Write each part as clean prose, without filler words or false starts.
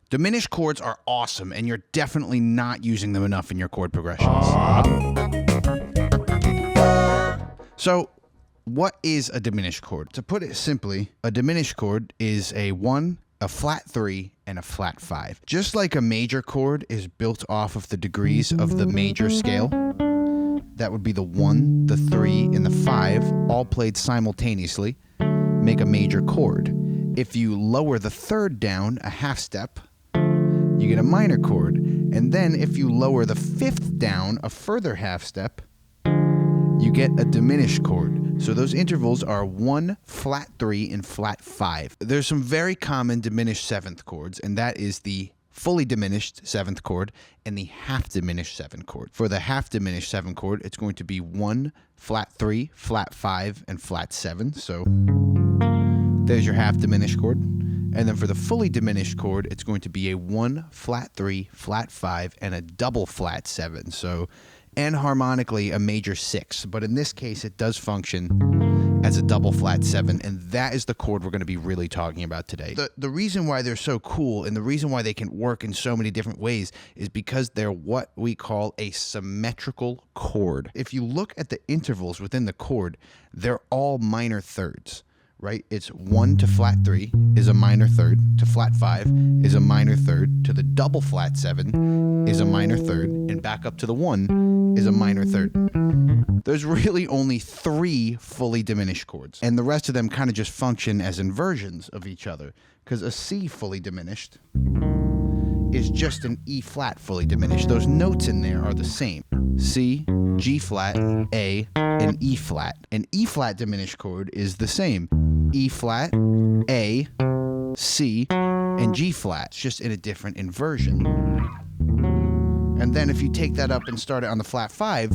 Diminished chords are awesome, and you're definitely not using them enough in your chord progressions. So, what is a diminished chord? To put it simply, a diminished chord is a 1, a flat 3, and a flat 5. Just like a major chord is built off of the degrees of the major scale, that would be the 1, the 3, and the 5, all played simultaneously, make a major chord. If you lower the third down a half step, you get a minor chord. And then if you lower the fifth down a further half step, you get a diminished chord. So those intervals are 1, flat 3, and flat 5. There's some very common diminished seventh chords, and that is the fully diminished seventh chord and the half diminished seventh chord. For the half diminished seventh chord, it's going to be 1, flat 3, flat 5, and flat 7. So there's your half diminished chord. And then for the fully diminished chord, it's going to be a 1, flat 3, flat 5, and a double flat 7. So, and harmonically a major 6. But in this case, it does function as a double flat 7, and that is the chord we're going to be really talking about today. The reason why they're so cool and the reason why they can work in so many different ways is because they're what we call a symmetrical chord. If you look at the intervals within the chord, they're all minor thirds. Right? It's 1 to flat 3 is a minor third, to flat 5 is a minor third, to the double flat 7 is a minor third, and back up to the 1 is a minor third. There's really only 3 fully diminished chords, and the rest of them kind of just function as inversions of each other, because a C fully diminished is just an E flat fully diminished. Those notes in there are the same. C, G flat, A, and E flat. An E flat diminished chord is the same. E flat, A, C, and G flat. It's just in a different inversion. And then if you take that up and start it on the flat 5,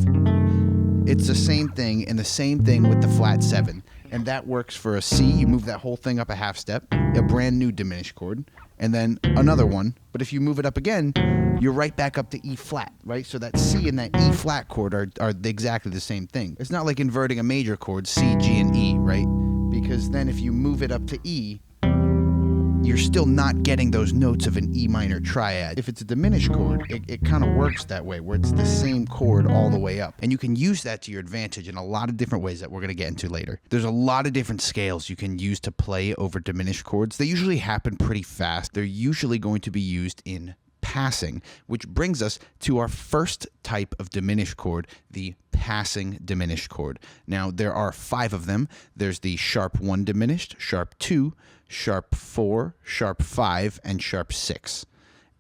it's the same thing, and the same thing with the flat 7. And that works for a C. You move that whole thing up a half step, a brand new diminished chord, and then another one. But if you move it up again, you're right back up to E flat, right? So that C and that E flat chord are exactly the same thing. It's not like inverting a major chord, C, G, and E, right? Because then if you move it up to E, you're still not getting those notes of an E minor triad. If it's a diminished chord, it kind of works that way, where it's the same chord all the way up. And you can use that to your advantage in a lot of different ways that we're going to get into later. There's a lot of different scales you can use to play over diminished chords. They usually happen pretty fast. They're usually going to be used in passing, which brings us to our first type of diminished chord, the passing diminished chord. Now, there are 5 of them. There's the sharp 1 diminished, sharp 2, sharp 4, sharp 5, and sharp 6.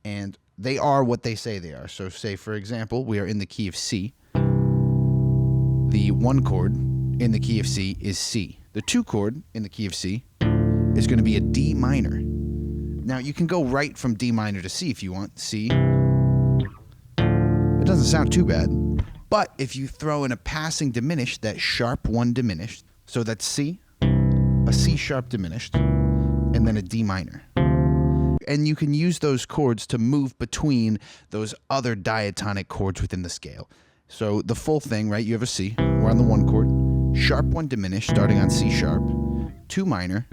And they are what they say they are. So say, for example, we are in the key of C. The 1 chord in the key of C is C. The 2 chord in the key of C is going to be a D minor. Now, you can go right from D minor to C if you want. C. It doesn't sound too bad. But if you throw in a passing diminished, that sharp 1 diminished, so that's C, a C sharp diminished, and then a D minor. And you can use those chords to move between those other diatonic chords within the scale. So the full thing, right, you have a C, we're on the 1 chord, sharp 1 diminished starting on C sharp, 2 minor,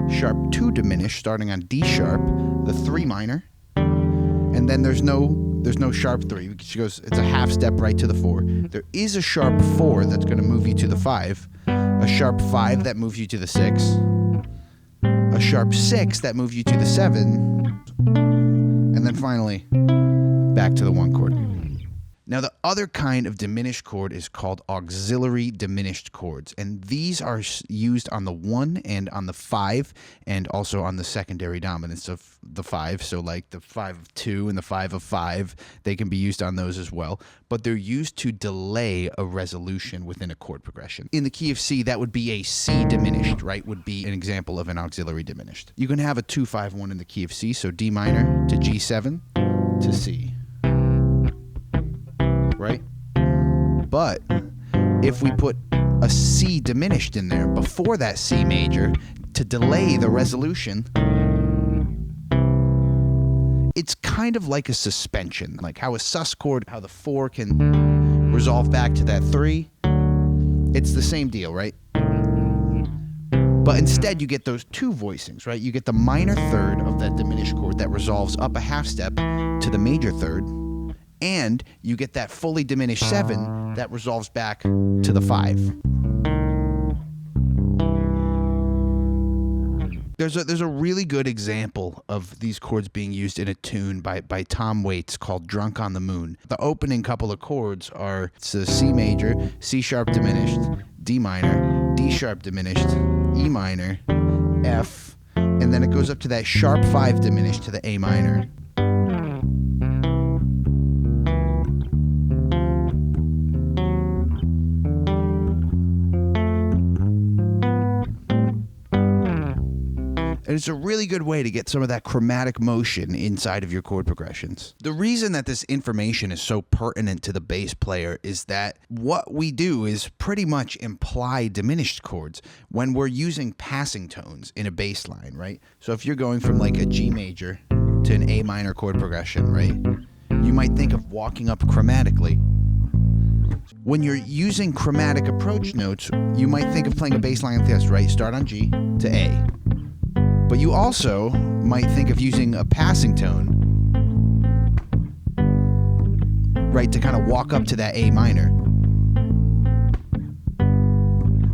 sharp 2 diminished starting on D sharp, the 3 minor, and then there's no sharp 3. She goes, it's a half step right to the 4. There is a sharp 4 that's going to move you to the 5, a sharp 5 that moves you to the 6, a sharp 6 that moves you to the 7, and then finally back to the 1 chord. Now, the other kind of diminished chord is called auxiliary diminished chords, and these are used on the 1 and on the 5, and also on the secondary dominants of the 5. So like the 5 of 2 and the 5 of 5, they can be used on those as well, but they're used to delay a resolution within a chord progression. In the key of C, that would be a C diminished, right, would be an example of an auxiliary diminished. You can have a 2-5-1 in the key of C, so D minor to G7 to C. Right? But if we put a C diminished in there before that C major to delay the resolution, it's kind of like a suspension, like how a sus chord, how the 4 can resolve back to that 3. It's the same deal, right? But instead, you get those two voicings, right? You get the minor third of that diminished chord that resolves up a half step to the major third, and you get that fully diminished 7 that resolves back to the 5. There's a really good example of these chords being used in a tune by Tom Waits called Drunk on the Moon. The opening couple of chords are C major, C sharp diminished, D minor, D sharp diminished, E minor, F, and then it goes up to that sharp 5 diminished to the A minor. And it's a really good way to get some of that chromatic motion inside of your chord progressions. The reason that this information is so pertinent to the bass player is that what we do is pretty much imply diminished chords when we're using passing tones in a bass line, right? So if you're going from like a G major to an A minor chord progression, right? You might think of walking up chromatically. When you're using chromatic approach notes, you might think of playing a bass line like this, right? Start on G to A. But you also might think of using a passing tone, right, to kind of walk up to that A minor.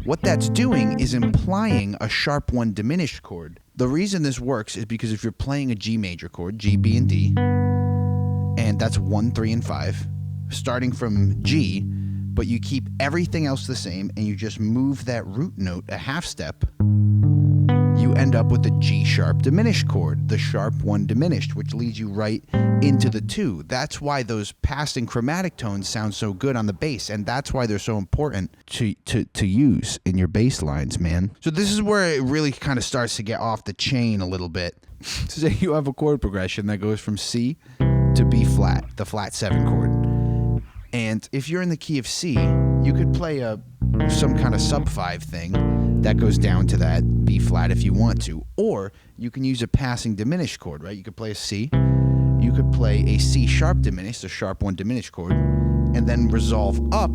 What that's doing is implying a sharp 1 diminished chord. The reason this works is because if you're playing a G major chord, G, B, and D, and that's 1, 3, and 5, starting from G, but you keep everything else the same and you just move that root note a half step, you end up with the G sharp diminished chord, the sharp 1 diminished, which leads you right into the 2. That's why those passing chromatic tones sound so good on the bass, and that's why they're so important to use in your bass lines, man. So this is where it really kind of starts to get off the chain a little bit. Say you have a chord progression that goes from C to B flat, the flat 7 chord. And if you're in the key of C, you could play some kind of sub 5 thing that goes down to that B flat if you want to. Or you can use a passing diminished chord, right? You could play a C, you could play a C sharp diminished, a sharp 1 diminished chord, and then resolve up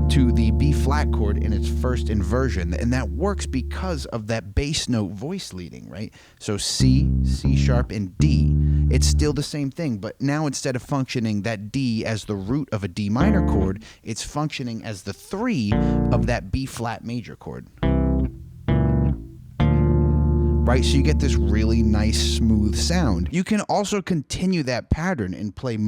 to the B flat chord in its first inversion. And that works because of that bass note voice leading, right? So C, C sharp, and D. It's still the same thing, but now instead of functioning that D as the root of a D minor chord, it's functioning as the 3 of that B flat major chord. Right, so you get this really nice smooth sound. You can also continue that pattern and play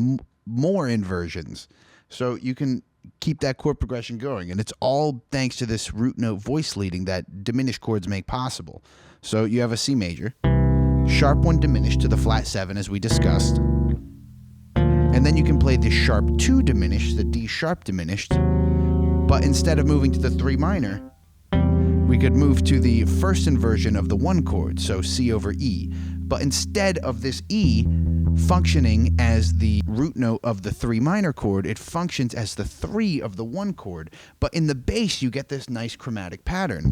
more inversions. So you can keep that chord progression going, and it's all thanks to this root note voice leading that diminished chords make possible. So you have a C major, sharp 1 diminished to the flat 7 as we discussed, and then you can play the sharp 2 diminished, the D sharp diminished, but instead of moving to the 3 minor, we could move to the first inversion of the 1 chord, so C over E. But instead of this E functioning as the root note of the 3 minor chord, it functions as the 3 of the 1 chord. But in the bass, you get this nice chromatic pattern.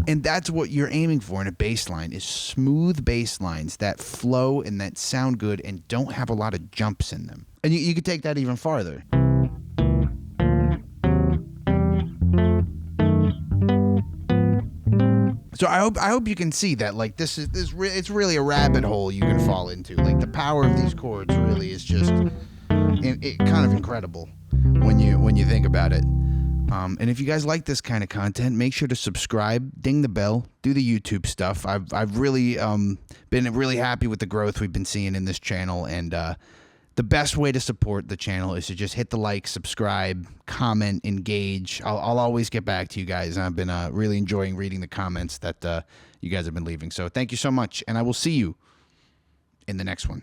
And that's what you're aiming for in a bass line, is smooth bass lines that flow and that sound good and don't have a lot of jumps in them. And you could take that even farther. So I hope you can see that, like, it's really a rabbit hole you can fall into. Like, the power of these chords really is just kind of incredible when you think about it. And if you guys like this kind of content, make sure to subscribe, ding the bell, do the YouTube stuff. I've really been really happy with the growth we've been seeing in this channel, and the best way to support the channel is to just hit the like, subscribe, comment, engage. I'll always get back to you guys. I've been really enjoying reading the comments that you guys have been leaving. So thank you so much, and I will see you in the next one.